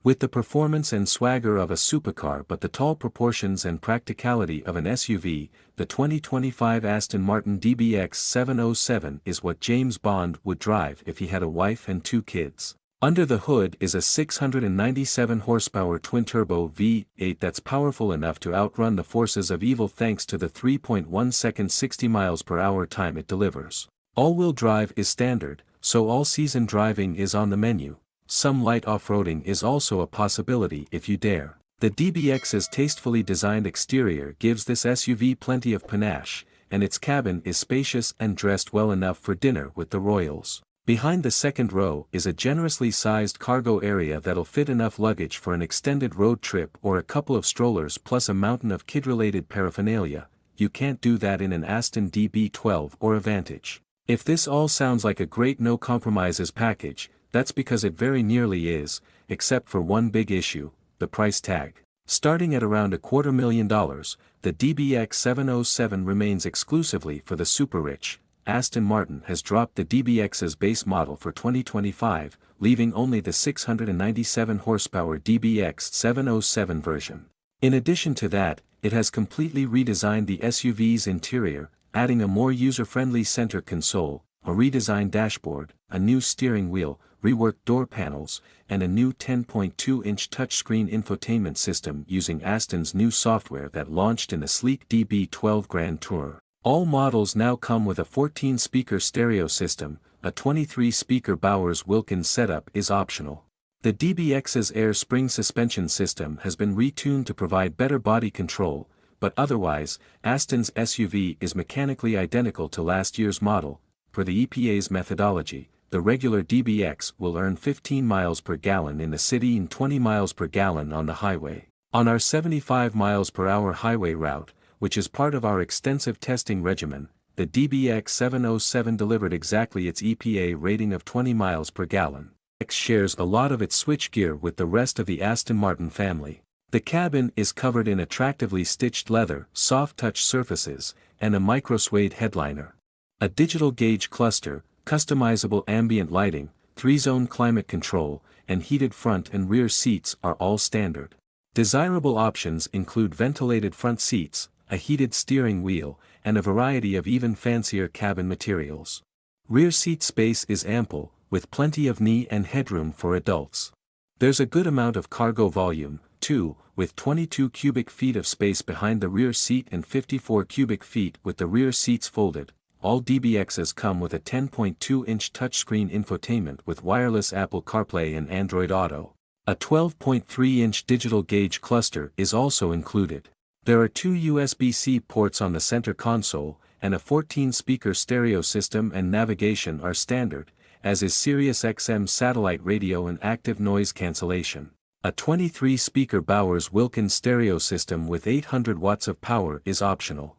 With the performance and swagger of a supercar but the tall proportions and practicality of an SUV, the 2025 Aston Martin DBX 707 is what James Bond would drive if he had a wife and 2 kids. Under the hood is a 697 horsepower twin-turbo V8 that's powerful enough to outrun the forces of evil thanks to the 3.1-second 60 miles per hour time it delivers. All-wheel drive is standard, so all-season driving is on the menu. Some light off-roading is also a possibility if you dare. The DBX's tastefully designed exterior gives this SUV plenty of panache, and its cabin is spacious and dressed well enough for dinner with the royals. Behind the second row is a generously sized cargo area that'll fit enough luggage for an extended road trip or a couple of strollers plus a mountain of kid-related paraphernalia. You can't do that in an Aston DB12 or a Vantage. If this all sounds like a great no-compromises package, that's because it very nearly is, except for one big issue, the price tag. Starting at around $250,000, the DBX 707 remains exclusively for the super-rich. Aston Martin has dropped the DBX's base model for 2025, leaving only the 697 horsepower DBX 707 version. In addition to that, it has completely redesigned the SUV's interior, adding a more user-friendly center console, a redesigned dashboard, a new steering wheel, reworked door panels, and a new 10.2-inch touchscreen infotainment system using Aston's new software that launched in the sleek DB12 Grand Tourer. All models now come with a 14-speaker stereo system, a 23-speaker Bowers-Wilkins setup is optional. The DBX's air spring suspension system has been retuned to provide better body control, but otherwise, Aston's SUV is mechanically identical to last year's model. Per the EPA's methodology, the regular DBX will earn 15 miles per gallon in the city and 20 miles per gallon on the highway. On our 75 miles per hour highway route, which is part of our extensive testing regimen, the DBX 707 delivered exactly its EPA rating of 20 miles per gallon. It shares a lot of its switchgear with the rest of the Aston Martin family. The cabin is covered in attractively stitched leather, soft touch surfaces, and a micro-suede headliner. A digital gauge cluster, customizable ambient lighting, 3-zone climate control, and heated front and rear seats are all standard. Desirable options include ventilated front seats, a heated steering wheel, and a variety of even fancier cabin materials. Rear seat space is ample, with plenty of knee and headroom for adults. There's a good amount of cargo volume, too, with 22 cubic feet of space behind the rear seat and 54 cubic feet with the rear seats folded. All DBXs come with a 10.2-inch touchscreen infotainment with wireless Apple CarPlay and Android Auto. A 12.3-inch digital gauge cluster is also included. There are 2 USB-C ports on the center console, and a 14-speaker stereo system and navigation are standard, as is Sirius XM satellite radio and active noise cancellation. A 23-speaker Bowers-Wilkins stereo system with 800 watts of power is optional.